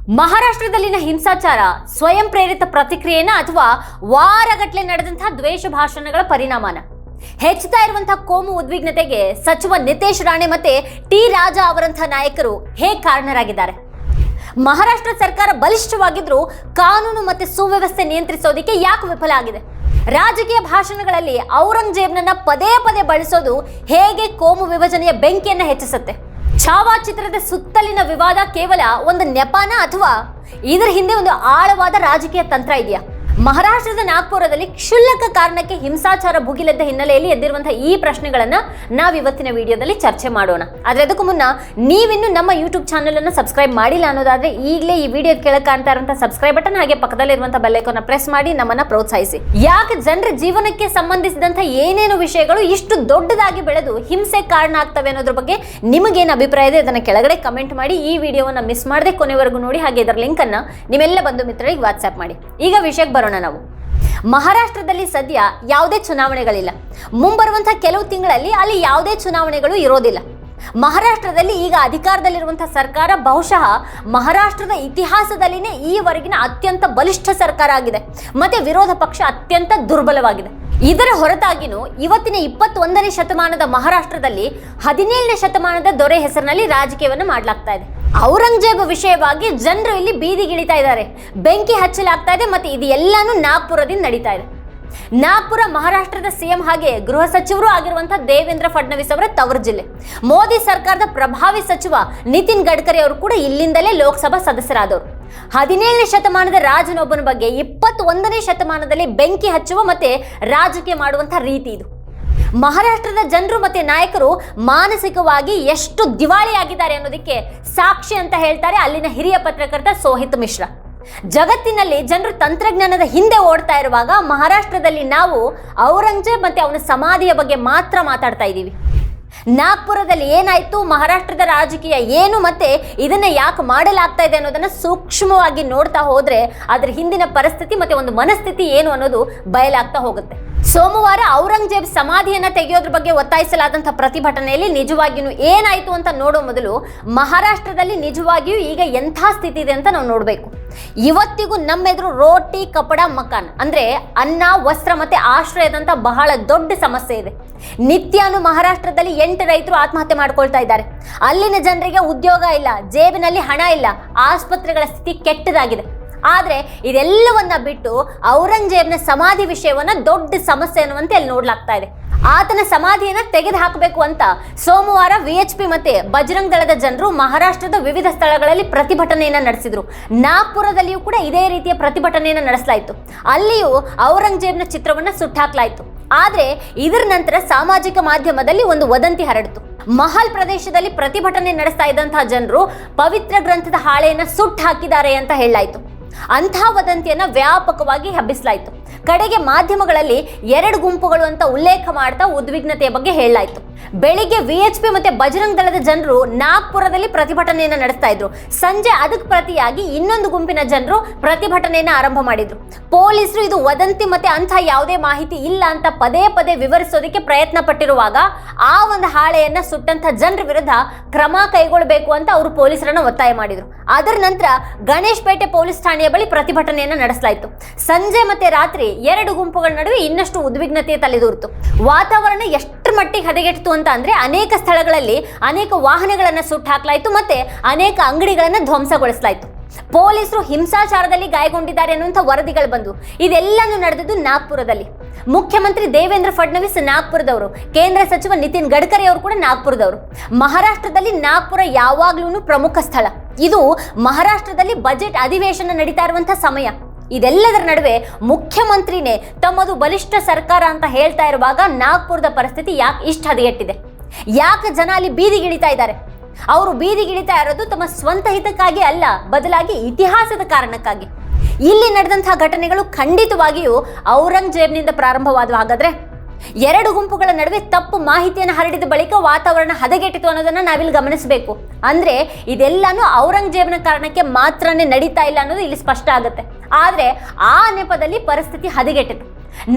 ಮಹಾರಾಷ್ಟ್ರದಲ್ಲಿನ ಹಿಂಸಾಚಾರ ಸ್ವಯಂ ಪ್ರೇರಿತ ಪ್ರತಿಕ್ರಿಯೆನ ಅಥವಾ ವಾರಗಟ್ಟಲೆ ನಡೆದಂತಹ ದ್ವೇಷ ಭಾಷಣಗಳ ಪರಿಣಾಮನ? ಹೆಚ್ಚುತ್ತಾ ಇರುವಂತಹ ಕೋಮು ಉದ್ವಿಗ್ನತೆಗೆ ಸಚಿವ ನಿತೇಶ್ ರಾಣೆ ಮತ್ತೆ ಟಿ ರಾಜಾ ಅವರಂತಹ ನಾಯಕರು ಹೇಗೆ ಕಾರಣರಾಗಿದ್ದಾರೆ? ಮಹಾರಾಷ್ಟ್ರ ಸರ್ಕಾರ ಬಲಿಷ್ಠವಾಗಿದ್ರೂ ಕಾನೂನು ಮತ್ತೆ ಸುವ್ಯವಸ್ಥೆ ನಿಯಂತ್ರಿಸೋದಕ್ಕೆ ಯಾಕೆ ವಿಫಲ ಆಗಿದೆ? ರಾಜಕೀಯ ಭಾಷಣಗಳಲ್ಲಿ ಔರಂಗಜೇಬ್ನನ್ನ ಪದೇ ಪದೇ ಬಳಸೋದು ಹೇಗೆ ಕೋಮು ವಿಭಜನೆಯ ಬೆಂಕಿಯನ್ನ ಹೆಚ್ಚಿಸುತ್ತೆ? ಛಾವಾ ಚಿತ್ರದ ಸುತ್ತಲಿನ ವಿವಾದ ಕೇವಲ ಒಂದು ನೆಪನ ಅಥವಾ ಇದರ ಹಿಂದೆ ಒಂದು ಆಳವಾದ ರಾಜಕೀಯ ತಂತ್ರ ಇದೆಯಾ? ಮಹಾರಾಷ್ಟ್ರದ ನಾಗ್ಪುರದಲ್ಲಿ ಕ್ಷುಲ್ಲಕ ಕಾರಣಕ್ಕೆ ಹಿಂಸಾಚಾರ ಭುಗಿಲೆದ್ದ ಹಿನ್ನೆಲೆಯಲ್ಲಿ ಎದ್ದಿರುವಂತಹ ಈ ಪ್ರಶ್ನೆಗಳನ್ನ ನಾವು ಇವತ್ತಿನ ವಿಡಿಯೋದಲ್ಲಿ ಚರ್ಚೆ ಮಾಡೋಣ. ಆದ್ರೆ ಅದಕ್ಕೂ ಮುನ್ನ ನೀವಿನ್ನು ನಮ್ಮ ಯೂಟ್ಯೂಬ್ ಚಾನೆಲ್ ಅನ್ನು ಸಬ್ಸ್ಕ್ರೈಬ್ ಮಾಡಿಲ್ಲ ಅನ್ನೋದಾದ್ರೆ ಈಗಲೇ ಈ ವಿಡಿಯೋ ಕೆಳಗೆ ಕಾಣ್ತಾ ಇರುವಂತಹ ಸಬ್ಸ್ಕ್ರೈಬ್ ಬಟನ್ ಹಾಗೆ ಪಕ್ಕದಲ್ಲಿರುವಂತಹ ಬೆಲ್ ಐಕಾನ್ ಪ್ರೆಸ್ ಮಾಡಿ ನಮ್ಮನ್ನ ಪ್ರೋತ್ಸಾಹಿಸಿ. ಯಾಕೆ ಜನರ ಜೀವನಕ್ಕೆ ಸಂಬಂಧಿಸಿದಂತಹ ಏನೇನು ವಿಷಯಗಳು ಇಷ್ಟು ದೊಡ್ಡದಾಗಿ ಬೆಳೆದು ಹಿಂಸೆ ಕಾರಣ ಆಗ್ತವೆ ಅನ್ನೋದ್ರ ಬಗ್ಗೆ ನಿಮಗೇನು ಅಭಿಪ್ರಾಯ ಇದೆ ಅದನ್ನ ಕೆಳಗಡೆ ಕಮೆಂಟ್ ಮಾಡಿ. ಈ ವಿಡಿಯೋವನ್ನ ಮಿಸ್ ಮಾಡದೆ ಕೊನೆವರೆಗೂ ನೋಡಿ, ಹಾಗೆ ಇದರ ಲಿಂಕ್ ಅನ್ನ ನಿಮ್ಮೆಲ್ಲ ಬಂಧು ಮಿತ್ರರಿಗೆ ವಾಟ್ಸ್ಆಪ್ ಮಾಡಿ. ಈಗ ವಿಷಯಕ್ಕೆ ಬರೋಣ. ನಾವು ಮಹಾರಾಷ್ಟ್ರದಲ್ಲಿ ಸದ್ಯ ಯಾವುದೇ ಚುನಾವಣೆಗಳಿಲ್ಲ. ಮುಂಬರುವಂತಹ ಕೆಲವು ತಿಂಗಳಲ್ಲಿ ಅಲ್ಲಿ ಯಾವುದೇ ಚುನಾವಣೆಗಳು ಇರೋದಿಲ್ಲ. ಮಹಾರಾಷ್ಟ್ರದಲ್ಲಿ ಈಗ ಅಧಿಕಾರದಲ್ಲಿರುವಂತಹ ಸರ್ಕಾರ ಬಹುಶಃ ಮಹಾರಾಷ್ಟ್ರದ ಇತಿಹಾಸದಲ್ಲಿನೇ ಈವರೆಗಿನ ಅತ್ಯಂತ ಬಲಿಷ್ಠ ಸರ್ಕಾರ ಆಗಿದೆ. ಮತ್ತೆ ವಿರೋಧ ಪಕ್ಷ ಅತ್ಯಂತ ದುರ್ಬಲವಾಗಿದೆ. ಇದರ ಹೊರತಾಗಿನೂ ಇವತ್ತಿನ 21ನೇ ಶತಮಾನದ ಮಹಾರಾಷ್ಟ್ರದಲ್ಲಿ 17ನೇ ಶತಮಾನದ ದೊರೆ ಹೆಸರಿನಲ್ಲಿ ರಾಜಕೀಯವನ್ನು ಮಾಡಲಾಗ್ತಾ ಇದೆ. ಔರಂಗಜೇಬ್ ವಿಷಯವಾಗಿ ಜನರು ಇಲ್ಲಿ ಬೀದಿಗಿಳಿತಾ ಇದ್ದಾರೆ, ಬೆಂಕಿ ಹಚ್ಚಲಾಗ್ತಾ ಇದೆ. ಮತ್ತೆ ಇದು ಎಲ್ಲಾನು ನಾಗ್ಪುರದಿಂದ ನಡೀತಾ ಇದೆ. ನಾಗ್ಪುರ ಮಹಾರಾಷ್ಟ್ರದ ಸಿಎಂ ಹಾಗೆ ಗೃಹ ಸಚಿವರು ಆಗಿರುವಂತಹ ದೇವೇಂದ್ರ ಫಡ್ನವೀಸ್ ಅವರ ತವರು ಜಿಲ್ಲೆ. ಮೋದಿ ಸರ್ಕಾರದ ಪ್ರಭಾವಿ ಸಚಿವ ನಿತಿನ್ ಗಡ್ಕರಿ ಅವರು ಕೂಡ ಇಲ್ಲಿಂದಲೇ ಲೋಕಸಭಾ ಸದಸ್ಯರಾದವರು. 17ನೇ ಶತಮಾನದ ರಾಜನೊಬ್ಬನ ಬಗ್ಗೆ 21ನೇ ಶತಮಾನದಲ್ಲಿ ಬೆಂಕಿ ಹಚ್ಚುವ ಮತ್ತೆ ರಾಜಕೀಯ ಮಾಡುವಂತಹ ರೀತಿ ಇದು. ಮಹಾರಾಷ್ಟ್ರದ ಜನರು ಮತ್ತೆ ನಾಯಕರು ಮಾನಸಿಕವಾಗಿ ಎಷ್ಟು ದಿವಾಳಿಯಾಗಿದ್ದಾರೆ ಅನ್ನೋದಕ್ಕೆ ಸಾಕ್ಷಿ ಅಂತ ಹೇಳ್ತಾರೆ ಅಲ್ಲಿನ ಹಿರಿಯ ಪತ್ರಕರ್ತ ಸೋಹಿತ್ ಮಿಶ್ರಾ. ಜಗತ್ತಿನಲ್ಲಿ ಜನರು ತಂತ್ರಜ್ಞಾನದ ಹಿಂದೆ ಓಡ್ತಾ ಇರುವಾಗ ಮಹಾರಾಷ್ಟ್ರದಲ್ಲಿ ನಾವು ಔರಂಗಜೇಬ್ ಮತ್ತೆ ಅವನ ಸಮಾಧಿಯ ಬಗ್ಗೆ ಮಾತ್ರ ಮಾತಾಡ್ತಾ ಇದ್ದೀವಿ. ನಾಗ್ಪುರದಲ್ಲಿ ಏನಾಯ್ತು, ಮಹಾರಾಷ್ಟ್ರದ ರಾಜಕೀಯ ಏನು, ಮತ್ತೆ ಇದನ್ನ ಯಾಕೆ ಮಾಡಲಾಗ್ತಾ ಇದೆ ಅನ್ನೋದನ್ನ ಸೂಕ್ಷ್ಮವಾಗಿ ನೋಡ್ತಾ ಹೋದ್ರೆ ಅದರ ಹಿಂದಿನ ಪರಿಸ್ಥಿತಿ ಮತ್ತೆ ಒಂದು ಮನಸ್ಥಿತಿ ಏನು ಅನ್ನೋದು ಬಯಲಾಗ್ತಾ ಹೋಗುತ್ತೆ. ಸೋಮವಾರ ಔರಂಗಜೇಬ್ ಸಮಾಧಿಯನ್ನ ತೆಗೆಯೋದ್ರ ಬಗ್ಗೆ ಒತ್ತಾಯಿಸಲಾದಂತಹ ಪ್ರತಿಭಟನೆಯಲ್ಲಿ ನಿಜವಾಗಿಯೂ ಏನಾಯ್ತು ಅಂತ ನೋಡೋ ಮೊದಲು ಮಹಾರಾಷ್ಟ್ರದಲ್ಲಿ ನಿಜವಾಗಿಯೂ ಈಗ ಎಂಥ ಸ್ಥಿತಿ ಇದೆ ಅಂತ ನಾವು ನೋಡ್ಬೇಕು. ಇವತ್ತಿಗೂ ನಮ್ಮೆದುರು ರೋಟಿ ಕಪಡ ಮಕಾನ್ ಅಂದ್ರೆ ಅನ್ನ, ವಸ್ತ್ರ ಮತ್ತೆ ಆಶ್ರಯದಂತ ಬಹಳ ದೊಡ್ಡ ಸಮಸ್ಯೆ ಇದೆ. ನಿತ್ಯಾನು ಮಹಾರಾಷ್ಟ್ರದಲ್ಲಿ 8 ರೈತರು ಆತ್ಮಹತ್ಯೆ ಮಾಡ್ಕೊಳ್ತಾ ಇದ್ದಾರೆ. ಅಲ್ಲಿನ ಜನರಿಗೆ ಉದ್ಯೋಗ ಇಲ್ಲ, ಜೇಬಿನಲ್ಲಿ ಹಣ ಇಲ್ಲ, ಆಸ್ಪತ್ರೆಗಳ ಸ್ಥಿತಿ ಕೆಟ್ಟದಾಗಿದೆ. ಆದ್ರೆ ಇದೆಲ್ಲವನ್ನ ಬಿಟ್ಟು ಔರಂಗಜೇಬ್ನ ಸಮಾಧಿ ವಿಷಯವನ್ನ ದೊಡ್ಡ ಸಮಸ್ಯೆ ಅನ್ನುವಂತೆ ಅಲ್ಲಿ ನೋಡ್ಲಾಗ್ತಾ ಇದೆ. ಆತನ ಸಮಾಧಿಯನ್ನ ತೆಗೆದು ಹಾಕಬೇಕು ಅಂತ ಸೋಮವಾರ ವಿಎಚ್ಪಿ ಮತ್ತೆ ಬಜರಂಗ್ ದಳದ ಜನರು ಮಹಾರಾಷ್ಟ್ರದ ವಿವಿಧ ಸ್ಥಳಗಳಲ್ಲಿ ಪ್ರತಿಭಟನೆಯನ್ನ ನಡೆಸಿದ್ರು. ನಾಗ್ಪುರದಲ್ಲಿಯೂ ಕೂಡ ಇದೇ ರೀತಿಯ ಪ್ರತಿಭಟನೆಯನ್ನ ನಡೆಸಲಾಯಿತು. ಅಲ್ಲಿಯೂ ಔರಂಗಜೇಬ್ನ ಚಿತ್ರವನ್ನ ಸುಟ್ಟಾಕ್ಲಾಯ್ತು. ಆದ್ರೆ ಇದರ ನಂತರ ಸಾಮಾಜಿಕ ಮಾಧ್ಯಮದಲ್ಲಿ ಒಂದು ವದಂತಿ ಹರಡಿತು. ಮಹಲ್ ಪ್ರದೇಶದಲ್ಲಿ ಪ್ರತಿಭಟನೆ ನಡೆಸ್ತಾ ಇದ್ದಂತಹ ಜನರು ಪವಿತ್ರ ಗ್ರಂಥದ ಹಾಳೆಯನ್ನ ಸುಟ್ಟು ಹಾಕಿದ್ದಾರೆ ಅಂತ ಹೇಳಲಾಯಿತು. ಅಂಥ ವದಂತಿಯನ್ನ ವ್ಯಾಪಕವಾಗಿ ಹಬ್ಬಿಸಲಾಯಿತು. ಕಡೆಗೆ ಮಾಧ್ಯಮಗಳಲ್ಲಿ 2 ಗುಂಪುಗಳು ಅಂತ ಉಲ್ಲೇಖ ಮಾಡ್ತಾ ಉದ್ವಿಗ್ನತೆಯ ಬಗ್ಗೆ ಹೇಳಲಾಯಿತು. ಬೆಳಿಗ್ಗೆ ವಿಎಚ್ಪಿ ಮತ್ತೆ ಬಜರಂಗ್ ದಳದ ಜನರು ನಾಗ್ಪುರದಲ್ಲಿ ಪ್ರತಿಭಟನೆಯನ್ನ ನಡೆಸ್ತಾ ಇದ್ರು. ಸಂಜೆ ಅದಕ್ಕೆ ಪ್ರತಿಯಾಗಿ ಇನ್ನೊಂದು ಗುಂಪಿನ ಜನರು ಪ್ರತಿಭಟನೆಯನ್ನ ಆರಂಭ ಮಾಡಿದ್ರು. ಪೊಲೀಸರು ಇದು ವದಂತಿ ಮತ್ತೆ ಅಂಥ ಯಾವುದೇ ಮಾಹಿತಿ ಇಲ್ಲ ಅಂತ ಪದೇ ಪದೇ ವಿವರಿಸೋದಕ್ಕೆ ಪ್ರಯತ್ನ ಪಟ್ಟಿರುವಾಗ ಆ ಒಂದು ಹಾಳೆಯನ್ನ ಸುಟ್ಟಂತ ಜನರ ವಿರುದ್ಧ ಕ್ರಮ ಕೈಗೊಳ್ಳಬೇಕು ಅಂತ ಅವರು ಪೊಲೀಸರನ್ನ ಒತ್ತಾಯ ಮಾಡಿದ್ರು. ಅದರ ನಂತರ ಗಣೇಶ್ ಪೇಟೆ ಪೊಲೀಸ್ ಠಾಣೆಯ ಬಳಿ ಪ್ರತಿಭಟನೆಯನ್ನ ನಡೆಸಲಾಯಿತು. ಸಂಜೆ ಮತ್ತೆ ರಾತ್ರಿ 2 ಗುಂಪುಗಳ ನಡುವೆ ಇನ್ನಷ್ಟು ಉದ್ವಿಗ್ನತೆ ತಲೆದೂರಿತು. ವಾತಾವರಣ ಎಷ್ಟರ ಮಟ್ಟಿಗೆ ಹದಗೆಟ್ಟಿತು ಅಂತ ಅಂದ್ರೆ ಅನೇಕ ಸ್ಥಳಗಳಲ್ಲಿ ಅನೇಕ ವಾಹನಗಳನ್ನ ಸುಟ್ಟು ಹಾಕಲಾಯಿತು ಮತ್ತೆ ಅನೇಕ ಅಂಗಡಿಗಳನ್ನ ಧ್ವಂಸಗೊಳಿಸಲಾಯಿತು. ಪೊಲೀಸರು ಹಿಂಸಾಚಾರದಲ್ಲಿ ಗಾಯಗೊಂಡಿದ್ದಾರೆ ಅನ್ನುವಂಥ ವರದಿಗಳು ಬಂದು ಇದೆಲ್ಲನೂ ನಡೆದಿದ್ದು ನಾಗ್ಪುರದಲ್ಲಿ. ಮುಖ್ಯಮಂತ್ರಿ ದೇವೇಂದ್ರ ಫಡ್ನವೀಸ್ ನಾಗ್ಪುರದವರು, ಕೇಂದ್ರ ಸಚಿವ ನಿತಿನ್ ಗಡ್ಕರಿ ಅವರು ಕೂಡ ನಾಗ್ಪುರದವರು. ಮಹಾರಾಷ್ಟ್ರದಲ್ಲಿ ನಾಗ್ಪುರ ಯಾವಾಗ್ಲೂ ಪ್ರಮುಖ ಸ್ಥಳ. ಇದು ಮಹಾರಾಷ್ಟ್ರದಲ್ಲಿ ಬಜೆಟ್ ಅಧಿವೇಶನ ನಡೀತಾ ಇರುವಂತಹ ಸಮಯ. ಇದೆಲ್ಲದರ ನಡುವೆ ಮುಖ್ಯಮಂತ್ರಿನೇ ತಮ್ಮದು ಬಲಿಷ್ಠ ಸರ್ಕಾರ ಅಂತ ಹೇಳ್ತಾ ಇರುವಾಗ ನಾಗ್ಪುರದ ಪರಿಸ್ಥಿತಿ ಯಾಕೆ ಇಷ್ಟು ಹದಗೆಟ್ಟಿದೆ? ಯಾಕೆ ಜನ ಅಲ್ಲಿ ಬೀದಿಗಿಳಿತಾ ಇದ್ದಾರೆ? ಅವರು ಬೀದಿಗಿಳಿತಾ ಇರೋದು ತಮ್ಮ ಸ್ವಂತ ಹಿತಕ್ಕಾಗಿ ಅಲ್ಲ, ಬದಲಾಗಿ ಇತಿಹಾಸದ ಕಾರಣಕ್ಕಾಗಿ. ಇಲ್ಲಿ ನಡೆದಂತಹ ಘಟನೆಗಳು ಖಂಡಿತವಾಗಿಯೂ ಔರಂಗಜೇಬ್ನಿಂದ ಪ್ರಾರಂಭವಾದವು. ಹಾಗಾದ್ರೆ 2 ಗುಂಪುಗಳ ನಡುವೆ ತಪ್ಪು ಮಾಹಿತಿಯನ್ನು ಹರಡಿದ ಬಳಿಕ ವಾತಾವರಣ ಹದಗೆಟ್ಟಿತು ಅನ್ನೋದನ್ನ ನಾವಿಲ್ಲಿ ಗಮನಿಸಬೇಕು. ಅಂದ್ರೆ ಇದೆಲ್ಲಾನು ಔರಂಗಜೇಬ್ನ ಕಾರಣಕ್ಕೆ ಮಾತ್ರನೇ ನಡೀತಾ ಇಲ್ಲ ಅನ್ನೋದು ಇಲ್ಲಿ ಸ್ಪಷ್ಟ ಆಗುತ್ತೆ. ಆದ್ರೆ ಆ ನೆಪದಲ್ಲಿ ಪರಿಸ್ಥಿತಿ ಹದಗೆಟ್ಟಿತು.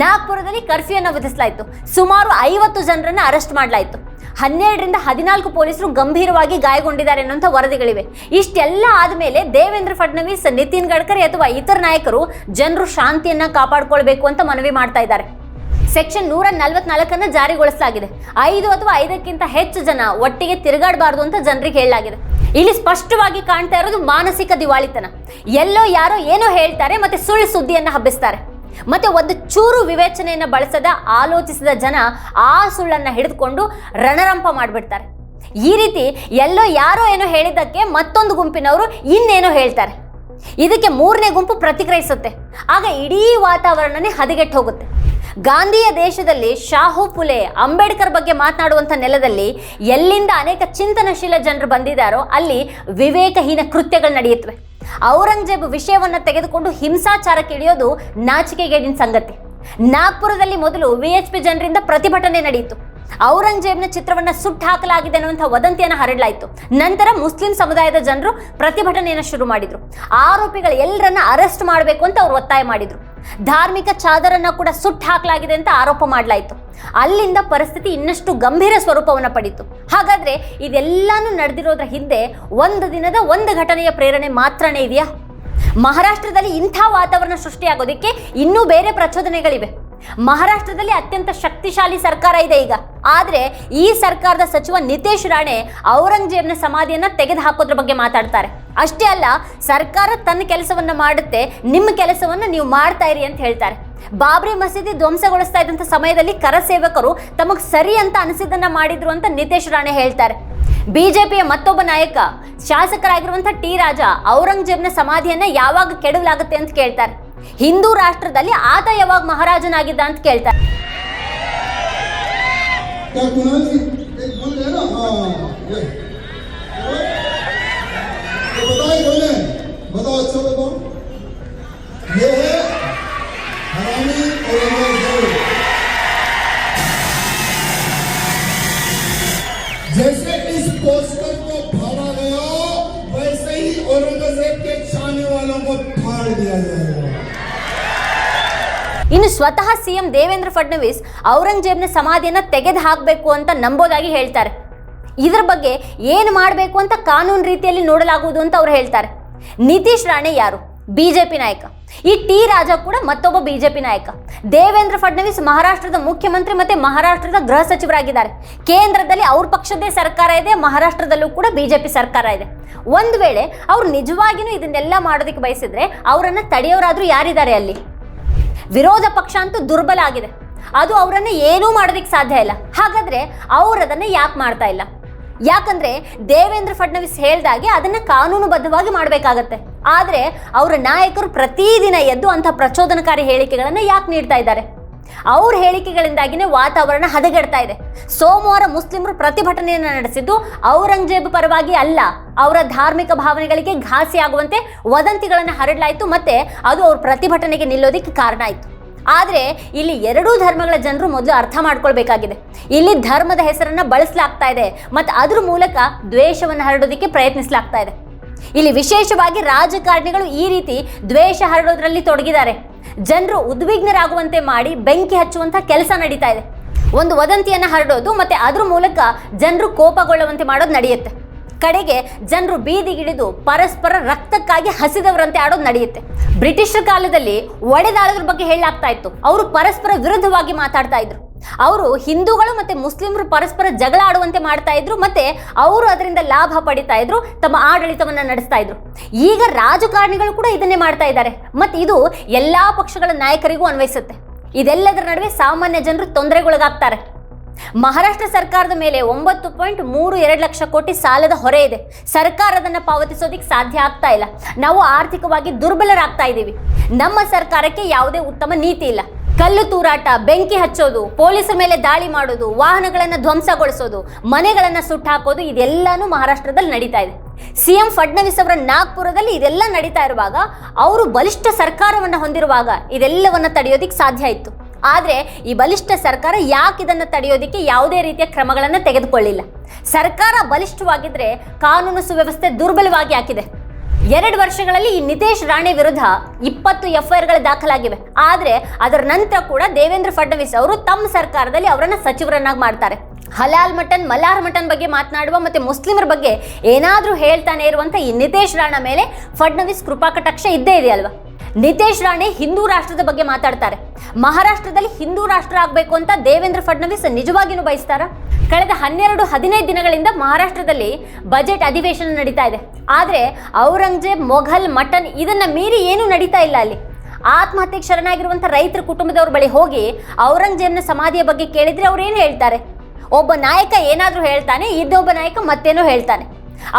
ನಾಗ್ಪುರದಲ್ಲಿ ಕರ್ಫ್ಯೂವನ್ನು ವಿಧಿಸಲಾಯಿತು. ಸುಮಾರು 50 ಜನರನ್ನ ಅರೆಸ್ಟ್ ಮಾಡಲಾಯಿತು. 12ರಿಂದ 14 ಪೊಲೀಸರು ಗಂಭೀರವಾಗಿ ಗಾಯಗೊಂಡಿದ್ದಾರೆ ಅನ್ನುವಂಥ ವರದಿಗಳಿವೆ. ಇಷ್ಟೆಲ್ಲ ಆದಮೇಲೆ ದೇವೇಂದ್ರ ಫಡ್ನವೀಸ್, ನಿತಿನ್ ಗಡ್ಕರಿ ಅಥವಾ ಇತರ ನಾಯಕರು ಜನರು ಶಾಂತಿಯನ್ನ ಕಾಪಾಡಿಕೊಳ್ಬೇಕು ಅಂತ ಮನವಿ ಮಾಡ್ತಾ ಇದ್ದಾರೆ. ಸೆಕ್ಷನ್ 144 ಜಾರಿಗೊಳಿಸಲಾಗಿದೆ. 5 ಅಥವಾ 5ಕ್ಕಿಂತ ಹೆಚ್ಚು ಜನ ಒಟ್ಟಿಗೆ ತಿರುಗಾಡಬಾರದು ಅಂತ ಜನರಿಗೆ ಹೇಳಲಾಗಿದೆ. ಇಲ್ಲಿ ಸ್ಪಷ್ಟವಾಗಿ ಕಾಣ್ತಾ ಇರೋದು ಮಾನಸಿಕ ದಿವಾಳಿತನ. ಎಲ್ಲೋ ಯಾರೋ ಏನೋ ಹೇಳ್ತಾರೆ ಮತ್ತೆ ಸುಳ್ಳು ಸುದ್ದಿಯನ್ನ ಹಬ್ಬಿಸ್ತಾರೆ. ಮತ್ತೆ ಒಂದು ಚೂರು ವಿವೇಚನೆಯನ್ನ ಬಳಸದ ಆಲೋಚಿಸಿದ ಜನ ಆ ಸುಳ್ಳನ್ನ ಹಿಡಿದುಕೊಂಡು ರಣರಂಪ ಮಾಡಿಬಿಡ್ತಾರೆ. ಈ ರೀತಿ ಎಲ್ಲೋ ಯಾರೋ ಏನೋ ಹೇಳಿದ್ದಕ್ಕೆ ಮತ್ತೊಂದು ಗುಂಪಿನವರು ಇನ್ನೇನೋ ಹೇಳ್ತಾರೆ. ಇದಕ್ಕೆ ಮೂರನೇ ಗುಂಪು ಪ್ರತಿಕ್ರಿಯಿಸುತ್ತೆ. ಆಗ ಇಡೀ ವಾತಾವರಣನೇ ಹದಗೆಟ್ಟು ಹೋಗುತ್ತೆ. ಗಾಂಧಿಯ ದೇಶದಲ್ಲಿ ಶಾಹು ಫುಲೆ, ಅಂಬೇಡ್ಕರ್ ಬಗ್ಗೆ ಮಾತನಾಡುವಂಥ ನೆಲದಲ್ಲಿ ಎಲ್ಲಿಂದ ಅನೇಕ ಚಿಂತನಶೀಲ ಜನರು ಬಂದಿದ್ದಾರೋ ಅಲ್ಲಿ ವಿವೇಕಹೀನ ಕೃತ್ಯಗಳು ನಡೆಯುತ್ತವೆ. ಔರಂಗಜೇಬ್ ವಿಷಯವನ್ನು ತೆಗೆದುಕೊಂಡು ಹಿಂಸಾಚಾರಕ್ಕೆ ಇಳಿಯೋದು ನಾಚಿಕೆಗೇಡಿನ ಸಂಗತಿ. ನಾಗ್ಪುರದಲ್ಲಿ ಮೊದಲು VHP ಜನರಿಂದ ಪ್ರತಿಭಟನೆ ನಡೆಯಿತು. ಔರಂಗಜೇಬ್ನ ಚಿತ್ರವನ್ನು ಸುಟ್ಟು ಹಾಕಲಾಗಿದೆ ಅನ್ನುವಂಥ ವದಂತಿಯನ್ನು ಹರಡಲಾಯಿತು. ನಂತರ ಮುಸ್ಲಿಂ ಸಮುದಾಯದ ಜನರು ಪ್ರತಿಭಟನೆಯನ್ನು ಶುರು ಮಾಡಿದ್ರು. ಆರೋಪಿಗಳು ಎಲ್ಲರನ್ನ ಅರೆಸ್ಟ್ ಮಾಡಬೇಕು ಅಂತ ಅವ್ರು ಒತ್ತಾಯ ಮಾಡಿದ್ರು. ಧಾರ್ಮಿಕ ಚಾದರನ್ನ ಕೂಡ ಸುಟ್ಟು ಹಾಕಲಾಗಿದೆ ಅಂತ ಆರೋಪ ಮಾಡಲಾಯಿತು. ಅಲ್ಲಿಂದ ಪರಿಸ್ಥಿತಿ ಇನ್ನಷ್ಟು ಗಂಭೀರ ಸ್ವರೂಪವನ್ನು ಪಡೀತು. ಹಾಗಾದ್ರೆ ಇದೆಲ್ಲಾನು ನಡೆದಿರೋದ್ರ ಹಿಂದೆ ಒಂದು ದಿನದ ಒಂದು ಘಟನೆಯ ಪ್ರೇರಣೆ ಮಾತ್ರನೇ ಇದೆಯಾ? ಮಹಾರಾಷ್ಟ್ರದಲ್ಲಿ ಇಂಥ ವಾತಾವರಣ ಸೃಷ್ಟಿಯಾಗೋದಕ್ಕೆ ಇನ್ನೂ ಬೇರೆ ಪ್ರಚೋದನೆಗಳಿವೆ. ಮಹಾರಾಷ್ಟ್ರದಲ್ಲಿ ಅತ್ಯಂತ ಶಕ್ತಿಶಾಲಿ ಸರ್ಕಾರ ಇದೆ ಈಗ. ಆದ್ರೆ ಈ ಸರ್ಕಾರದ ಸಚಿವ ನಿತೇಶ್ ರಾಣೆ ಔರಂಗಜೇಬ್ನ ಸಮಾಧಿಯನ್ನ ತೆಗೆದು ಹಾಕೋದ್ರ ಬಗ್ಗೆ ಮಾತಾಡ್ತಾರೆ. ಅಷ್ಟೇ ಅಲ್ಲ, ಸರ್ಕಾರ ತನ್ನ ಕೆಲಸವನ್ನ ಮಾಡುತ್ತೆ, ನಿಮ್ಮ ಕೆಲಸವನ್ನ ನೀವು ಮಾಡ್ತಾ ಇರಿ ಅಂತ ಹೇಳ್ತಾರೆ. ಬಾಬ್ರಿ ಮಸೀದಿ ಧ್ವಂಸಗೊಳಿಸ್ತಾ ಇದ್ದಂಥ ಸಮಯದಲ್ಲಿ ಕರಸೇವಕರು ತಮಗ್ ಸರಿ ಅಂತ ಅನಿಸಿದ್ದನ್ನ ಮಾಡಿದ್ರು ಅಂತ ನಿತೇಶ್ ರಾಣೆ ಹೇಳ್ತಾರೆ. ಬಿಜೆಪಿಯ ಮತ್ತೊಬ್ಬ ನಾಯಕ, ಶಾಸಕರಾಗಿರುವಂಥ ಟಿ ರಾಜಾ ಔರಂಗಜೇಬ್ನ ಸಮಾಧಿಯನ್ನ ಯಾವಾಗ ಕೆಡವಲಾಗುತ್ತೆ ಅಂತ ಕೇಳ್ತಾರೆ. ಹಿಂದೂ ರಾಷ್ಟ್ರದಲ್ಲಿ ಆತ ಯಾವಾಗ ಮಹಾರಾಜನಾಗಿದ್ದ ಅಂತ ಕೇಳ್ತಾರೆ. जैसे इस पोस्टर को फाड़ा गया वैसे ही औरंगजेब के छाने वालों को फाड़ दिया जाएगा. ಇನ್ನು ಸ್ವತಃ ಸಿಎಂ ದೇವೇಂದ್ರ ಫಡ್ನವೀಸ್ ಔರಂಗಜೇಬ್ನ ಸಮಾಧಿಯನ್ನ ತೆಗೆದು ಹಾಕಬೇಕು ಅಂತ ನಂಬೋದಾಗಿ ಹೇಳ್ತಾರೆ. ಇದರ ಬಗ್ಗೆ ಏನು ಮಾಡಬೇಕು ಅಂತ ಕಾನೂನು ರೀತಿಯಲ್ಲಿ ನೋಡಲಾಗುವುದು ಅಂತ ಅವ್ರು ಹೇಳ್ತಾರೆ. ನಿತೀಶ್ ರಾಣೆ ಯಾರು? ಬಿಜೆಪಿ ನಾಯಕ. ಈ ಟಿ ರಾಜಾ ಕೂಡ ಮತ್ತೊಬ್ಬ ಬಿಜೆಪಿ ನಾಯಕ. ದೇವೇಂದ್ರ ಫಡ್ನವೀಸ್ ಮಹಾರಾಷ್ಟ್ರದ ಮುಖ್ಯಮಂತ್ರಿ ಮತ್ತೆ ಮಹಾರಾಷ್ಟ್ರದ ಗೃಹ ಸಚಿವರಾಗಿದ್ದಾರೆ. ಕೇಂದ್ರದಲ್ಲಿ ಅವ್ರ ಪಕ್ಷದೇ ಸರ್ಕಾರ ಇದೆ, ಮಹಾರಾಷ್ಟ್ರದಲ್ಲೂ ಕೂಡ ಬಿಜೆಪಿ ಸರ್ಕಾರ ಇದೆ. ಒಂದು ವೇಳೆ ಅವ್ರು ನಿಜವಾಗಿಯೂ ಇದನ್ನೆಲ್ಲ ಮಾಡೋದಕ್ಕೆ ಬಯಸಿದ್ರೆ ಅವರನ್ನ ತಡೆಯೋರಾದ್ರೂ ಯಾರಿದ್ದಾರೆ ಅಲ್ಲಿ? ವಿರೋಧ ಪಕ್ಷ ಅಂತೂ ದುರ್ಬಲ ಆಗಿದೆ. ಅದು ಅವರನ್ನ ಏನೂ ಮಾಡೋದಕ್ಕೆ ಸಾಧ್ಯ ಇಲ್ಲ. ಹಾಗಾದ್ರೆ ಅವರದನ್ನ ಯಾಕೆ ಮಾಡ್ತಾ ಇಲ್ಲ? ಯಾಕಂದ್ರೆ ದೇವೇಂದ್ರ ಫಡ್ನವೀಸ್ ಹೇಳ್ದಾಗೆ ಅದನ್ನ ಕಾನೂನುಬದ್ಧವಾಗಿ ಮಾಡಬೇಕಾಗತ್ತೆ. ಆದ್ರೆ ಅವರ ನಾಯಕರು ಪ್ರತಿದಿನ ಎದ್ದು ಅಂತ ಪ್ರಚೋದನಕಾರಿ ಹೇಳಿಕೆಗಳನ್ನ ಯಾಕೆ ನೀಡ್ತಾ ಇದ್ದಾರೆ? ಅವ್ರ ಹೇಳಿಕೆಗಳಿಂದಾಗಿನೇ ವಾತಾವರಣ ಹದಗೆಡ್ತಾ ಇದೆ. ಸೋಮವಾರ ಮುಸ್ಲಿಮರು ಪ್ರತಿಭಟನೆಯನ್ನು ನಡೆಸಿದ್ದು ಔರಂಗಜೇಬ್ ಪರವಾಗಿ ಅಲ್ಲ, ಅವರ ಧಾರ್ಮಿಕ ಭಾವನೆಗಳಿಗೆ ಘಾಸಿ ಆಗುವಂತೆ ವದಂತಿಗಳನ್ನು ಹರಡಲಾಯಿತು. ಮತ್ತೆ ಅದು ಅವ್ರ ಪ್ರತಿಭಟನೆಗೆ ನಿಲ್ಲೋದಕ್ಕೆ ಕಾರಣ ಆಯಿತು. ಆದರೆ ಇಲ್ಲಿ ಎರಡೂ ಧರ್ಮಗಳ ಜನರು ಮೊದಲು ಅರ್ಥ ಮಾಡ್ಕೊಳ್ಬೇಕಾಗಿದೆ. ಇಲ್ಲಿ ಧರ್ಮದ ಹೆಸರನ್ನ ಬಳಸಲಾಗ್ತಾ ಇದೆ ಮತ್ತು ಅದ್ರ ಮೂಲಕ ದ್ವೇಷವನ್ನು ಹರಡೋದಕ್ಕೆ ಪ್ರಯತ್ನಿಸಲಾಗ್ತಾ ಇದೆ. ಇಲ್ಲಿ ವಿಶೇಷವಾಗಿ ರಾಜಕಾರಣಿಗಳು ಈ ರೀತಿ ದ್ವೇಷ ಹರಡೋದ್ರಲ್ಲಿ ತೊಡಗಿದ್ದಾರೆ. ಜನರು ಉದ್ವಿಗ್ನರಾಗುವಂತೆ ಮಾಡಿ ಬೆಂಕಿ ಹಚ್ಚುವಂತ ಕೆಲಸ ನಡೀತಾ ಇದೆ. ಒಂದು ವದಂತಿಯನ್ನ ಹರಡೋದು ಮತ್ತೆ ಅದ್ರ ಮೂಲಕ ಜನರು ಕೋಪಗೊಳ್ಳುವಂತೆ ಮಾಡೋದು ನಡೆಯುತ್ತೆ. ಕಡೆಗೆ ಜನರು ಬೀದಿಗಿಳಿದು ಪರಸ್ಪರ ರಕ್ತಕ್ಕಾಗಿ ಹಸಿದವರಂತೆ ಆಡೋದು ನಡೆಯುತ್ತೆ. ಬ್ರಿಟಿಷರ ಕಾಲದಲ್ಲಿ ಒಡೆದಾಳದ್ರ ಬಗ್ಗೆ ಹೇಳಲಾಗ್ತಾ ಇತ್ತು. ಅವರು ಪರಸ್ಪರ ವಿರುದ್ಧವಾಗಿ ಮಾತಾಡ್ತಾ ಇದ್ರು. ಅವರು ಹಿಂದೂಗಳು ಮತ್ತೆ ಮುಸ್ಲಿಮರು ಪರಸ್ಪರ ಜಗಳ ಆಡುವಂತೆ ಮಾಡ್ತಾ ಇದ್ರು. ಮತ್ತೆ ಅವರು ಅದರಿಂದ ಲಾಭ ಪಡಿತಾ ಇದ್ರು, ತಮ್ಮ ಆಡಳಿತವನ್ನ ನಡೆಸ್ತಾ ಇದ್ರು. ಈಗ ರಾಜಕಾರಣಿಗಳು ಕೂಡ ಇದನ್ನೇ ಮಾಡ್ತಾ ಇದ್ದಾರೆ. ಮತ್ತೆ ಇದು ಎಲ್ಲಾ ಪಕ್ಷಗಳ ನಾಯಕರಿಗೂ ಅನ್ವಯಿಸುತ್ತೆ. ಇದೆಲ್ಲದರ ನಡುವೆ ಸಾಮಾನ್ಯ ಜನರು ತೊಂದರೆಗೊಳಗಾಗ್ತಾರೆ. ಮಹಾರಾಷ್ಟ್ರ ಸರ್ಕಾರದ ಮೇಲೆ 9.32 ಲಕ್ಷ ಕೋಟಿ ಸಾಲದ ಹೊರೆ ಇದೆ. ಸರ್ಕಾರ ಅದನ್ನು ಪಾವತಿಸೋದಿಕ್ಕೆ ಸಾಧ್ಯ ಆಗ್ತಾ ಇಲ್ಲ. ನಾವು ಆರ್ಥಿಕವಾಗಿ ದುರ್ಬಲರಾಗ್ತಾ ಇದ್ದೀವಿ. ನಮ್ಮ ಸರ್ಕಾರಕ್ಕೆ ಯಾವುದೇ ಉತ್ತಮ ನೀತಿ ಇಲ್ಲ. ಕಲ್ಲು ತೂರಾಟ, ಬೆಂಕಿ ಹಚ್ಚೋದು, ಪೊಲೀಸರ ಮೇಲೆ ದಾಳಿ ಮಾಡೋದು, ವಾಹನಗಳನ್ನು ಧ್ವಂಸಗೊಳಿಸೋದು, ಮನೆಗಳನ್ನು ಸುಟ್ಟಾಕೋದು, ಇದೆಲ್ಲಾನು ಮಹಾರಾಷ್ಟ್ರದಲ್ಲಿ ನಡೀತಾ ಇದೆ. ಸಿಎಂ ಫಡ್ನವೀಸ್ ಅವರ ನಾಗ್ಪುರದಲ್ಲಿ ಇದೆಲ್ಲ ನಡೀತಾ ಇರುವಾಗ, ಅವರು ಬಲಿಷ್ಠ ಸರ್ಕಾರವನ್ನು ಹೊಂದಿರುವಾಗ ಇದೆಲ್ಲವನ್ನ ತಡೆಯೋದಿಕ್ಕೆ ಸಾಧ್ಯ ಇತ್ತು. ಆದರೆ ಈ ಬಲಿಷ್ಠ ಸರ್ಕಾರ ಯಾಕೆ ಇದನ್ನು ತಡೆಯೋದಿಕ್ಕೆ ಯಾವುದೇ ರೀತಿಯ ಕ್ರಮಗಳನ್ನು ತೆಗೆದುಕೊಳ್ಳಿಲ್ಲ? ಸರ್ಕಾರ ಬಲಿಷ್ಠವಾಗಿದ್ರೆ ಕಾನೂನು ಸುವ್ಯವಸ್ಥೆ ದುರ್ಬಲವಾಗಿ ಹಾಕಿದೆ. 2 ವರ್ಷಗಳಲ್ಲಿ ಈ ನಿತೇಶ್ ರಾಣೆ ವಿರುದ್ಧ 20 FIRಗಳು ದಾಖಲಾಗಿವೆ. ಆದರೆ ಅದರ ನಂತರ ಕೂಡ ದೇವೇಂದ್ರ ಫಡ್ನವೀಸ್ ಅವರು ತಮ್ಮ ಸರ್ಕಾರದಲ್ಲಿ ಅವರನ್ನ ಸಚಿವರನ್ನಾಗಿ ಮಾಡ್ತಾರೆ. ಹಲಾಲ್ ಮಟನ್ ಮಲ್ಹಾರ್ ಮಟನ್ ಬಗ್ಗೆ ಮಾತನಾಡುವ ಮತ್ತೆ ಮುಸ್ಲಿಮರ ಬಗ್ಗೆ ಏನಾದರೂ ಹೇಳ್ತಾನೆ ಇರುವಂಥ ಈ ನಿತೇಶ್ ರಾಣ ಮೇಲೆ ಫಡ್ನವೀಸ್ ಕೃಪಾಕಟಾಕ್ಷ ಇದ್ದೇ ಇದೆಯಲ್ವಾ. ನಿತೇಶ್ ರಾಣೆ ಹಿಂದೂ ರಾಷ್ಟ್ರದ ಬಗ್ಗೆ ಮಾತಾಡ್ತಾರೆ. ಮಹಾರಾಷ್ಟ್ರದಲ್ಲಿ ಹಿಂದೂ ರಾಷ್ಟ್ರ ಆಗಬೇಕು ಅಂತ ದೇವೇಂದ್ರ ಫಡ್ನವೀಸ್ ನಿಜವಾಗಿಯೂ ಬಯಸ್ತಾರ? ಕಳೆದ 12-15 ದಿನಗಳಿಂದ ಮಹಾರಾಷ್ಟ್ರದಲ್ಲಿ ಬಜೆಟ್ ಅಧಿವೇಶನ ನಡೀತಾ ಇದೆ. ಆದರೆ ಔರಂಗಜೇಬ್, ಮೊಘಲ್, ಮಟನ್ ಇದನ್ನ ಮೀರಿ ಏನೂ ನಡೀತಾ ಇಲ್ಲ ಅಲ್ಲಿ. ಆತ್ಮಹತ್ಯೆಗೆ ಶರಣಾಗಿರುವಂಥ ರೈತರ ಕುಟುಂಬದವ್ರ ಬಳಿ ಹೋಗಿ ಔರಂಗಜೇಬ್ನ ಸಮಾಧಿಯ ಬಗ್ಗೆ ಕೇಳಿದ್ರೆ ಅವ್ರು ಏನು ಹೇಳ್ತಾರೆ? ಒಬ್ಬ ನಾಯಕ ಏನಾದರೂ ಹೇಳ್ತಾನೆ, ಇನ್ನೊಬ್ಬ ನಾಯಕ ಮತ್ತೇನೋ ಹೇಳ್ತಾನೆ.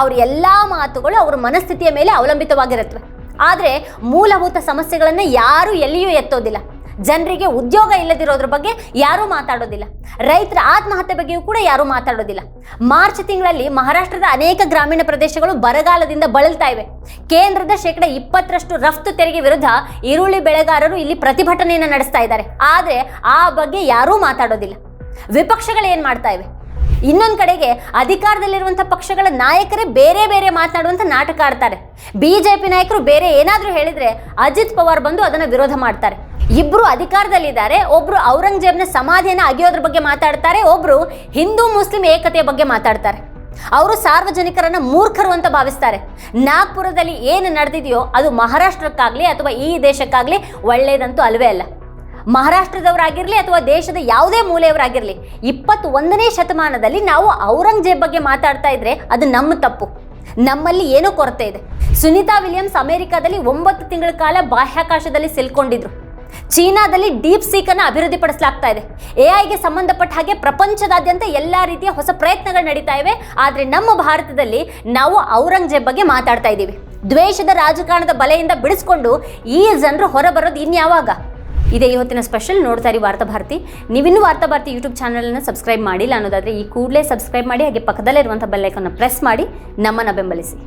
ಅವ್ರ ಎಲ್ಲ ಮಾತುಗಳು ಅವ್ರ ಮನಸ್ಥಿತಿಯ ಮೇಲೆ ಅವಲಂಬಿತವಾಗಿರುತ್ತವೆ. ಆದರೆ ಮೂಲಭೂತ ಸಮಸ್ಯೆಗಳನ್ನು ಯಾರೂ ಎಲ್ಲಿಯೂ ಎತ್ತೋದಿಲ್ಲ. ಜನರಿಗೆ ಉದ್ಯೋಗ ಇಲ್ಲದಿರೋದ್ರ ಬಗ್ಗೆ ಯಾರೂ ಮಾತಾಡೋದಿಲ್ಲ. ರೈತರ ಆತ್ಮಹತ್ಯೆ ಬಗ್ಗೆಯೂ ಕೂಡ ಯಾರೂ ಮಾತಾಡೋದಿಲ್ಲ. ಮಾರ್ಚ್ ತಿಂಗಳಲ್ಲಿ ಮಹಾರಾಷ್ಟ್ರದ ಅನೇಕ ಗ್ರಾಮೀಣ ಪ್ರದೇಶಗಳು ಬರಗಾಲದಿಂದ ಬಳಲ್ತಾ ಇವೆ. ಕೇಂದ್ರದ 20% ರಫ್ತು ತೆರಿಗೆ ವಿರುದ್ಧ ಈರುಳ್ಳಿ ಬೆಳೆಗಾರರು ಇಲ್ಲಿ ಪ್ರತಿಭಟನೆಯನ್ನು ನಡೆಸ್ತಾ ಇದ್ದಾರೆ. ಆದರೆ ಆ ಬಗ್ಗೆ ಯಾರೂ ಮಾತಾಡೋದಿಲ್ಲ. ವಿಪಕ್ಷಗಳು ಏನು ಮಾಡ್ತಾ ಇವೆ? ಇನ್ನೊಂದು ಕಡೆಗೆ ಅಧಿಕಾರದಲ್ಲಿರುವಂಥ ಪಕ್ಷಗಳ ನಾಯಕರೇ ಬೇರೆ ಬೇರೆ ಮಾತನಾಡುವಂಥ ನಾಟಕ ಆಡ್ತಾರೆ. ಬಿಜೆಪಿ ನಾಯಕರು ಬೇರೆ ಏನಾದರೂ ಹೇಳಿದ್ರೆ ಅಜಿತ್ ಪವಾರ್ ಬಂದು ಅದನ್ನು ವಿರೋಧ ಮಾಡ್ತಾರೆ. ಇಬ್ರು ಅಧಿಕಾರದಲ್ಲಿದ್ದಾರೆ. ಒಬ್ರು ಔರಂಗಜೇಬ್ನ ಸಮಾಧಿಯನ್ನು ಅಗೆಯೋದ್ರ ಬಗ್ಗೆ ಮಾತಾಡ್ತಾರೆ, ಒಬ್ರು ಹಿಂದೂ ಮುಸ್ಲಿಂ ಏಕತೆಯ ಬಗ್ಗೆ ಮಾತಾಡ್ತಾರೆ. ಅವರು ಸಾರ್ವಜನಿಕರನ್ನ ಮೂರ್ಖರು ಅಂತ ಭಾವಿಸ್ತಾರೆ. ನಾಗ್ಪುರದಲ್ಲಿ ಏನು ನಡೆದಿದೆಯೋ ಅದು ಮಹಾರಾಷ್ಟ್ರಕ್ಕಾಗಲಿ ಅಥವಾ ಈ ದೇಶಕ್ಕಾಗಲಿ ಒಳ್ಳೆಯದಂತೂ ಅಲ್ವೇ ಅಲ್ಲ. ಮಹಾರಾಷ್ಟ್ರದವರಾಗಿರಲಿ ಅಥವಾ ದೇಶದ ಯಾವುದೇ ಮೂಲೆಯವರಾಗಿರಲಿ 21ನೇ ಶತಮಾನದಲ್ಲಿ ನಾವು ಔರಂಗಜೇಬ್ ಬಗ್ಗೆ ಮಾತಾಡ್ತಾ ಇದ್ರೆ ಅದು ನಮ್ಮ ತಪ್ಪು. ನಮ್ಮಲ್ಲಿ ಏನೋ ಕೊರತೆ ಇದೆ. ಸುನೀತಾ ವಿಲಿಯಮ್ಸ್ ಅಮೆರಿಕಾದಲ್ಲಿ 9 ತಿಂಗಳ ಕಾಲ ಬಾಹ್ಯಾಕಾಶದಲ್ಲಿ ಸಿಲ್ಕೊಂಡಿದ್ರು. ಚೀನಾದಲ್ಲಿ ಡೀಪ್ ಸೀಕನ್ನು ಅಭಿವೃದ್ಧಿಪಡಿಸಲಾಗ್ತಾ ಇದೆ. ಎಐಗೆ ಸಂಬಂಧಪಟ್ಟ ಹಾಗೆ ಪ್ರಪಂಚದಾದ್ಯಂತ ಎಲ್ಲ ರೀತಿಯ ಹೊಸ ಪ್ರಯತ್ನಗಳು ನಡೀತಾ ಇವೆ. ಆದರೆ ನಮ್ಮ ಭಾರತದಲ್ಲಿ ನಾವು ಔರಂಗಜೇಬ್ ಬಗ್ಗೆ ಮಾತಾಡ್ತಾ ಇದ್ದೀವಿ. ದ್ವೇಷದ ರಾಜಕಾರಣದ ಬಲೆಯಿಂದ ಬಿಡಿಸ್ಕೊಂಡು ಈ ಜನರು ಹೊರಬರೋದು ಇನ್ಯಾವಾಗ? ಇದೇ ಇವತ್ತಿನ ಸ್ಪೆಷಲ್. ನೋಡ್ತಾ ಇರಿ ವಾರ್ತಾಭಾರತಿ. ನೀವಿನ್ನೂ ವಾರ್ತಾಭಾರತಿ ಯೂಟ್ಯೂಬ್ ಚಾನಲನ್ನು ಸಬ್ಸ್ಕ್ರೈಬ್ ಮಾಡಿಲ್ಲ ಅನ್ನೋದಾದರೆ ಈ ಕೂಡಲೇ ಸಬ್ಸ್ಕ್ರೈಬ್ ಮಾಡಿ, ಹಾಗೆ ಪಕ್ಕದಲ್ಲೇ ಇರುವಂಥ ಬೆಲ್ ಐಕಾನ್ನ ಪ್ರೆಸ್ ಮಾಡಿ ನಮ್ಮನ್ನು ಬೆಂಬಲಿಸಿ.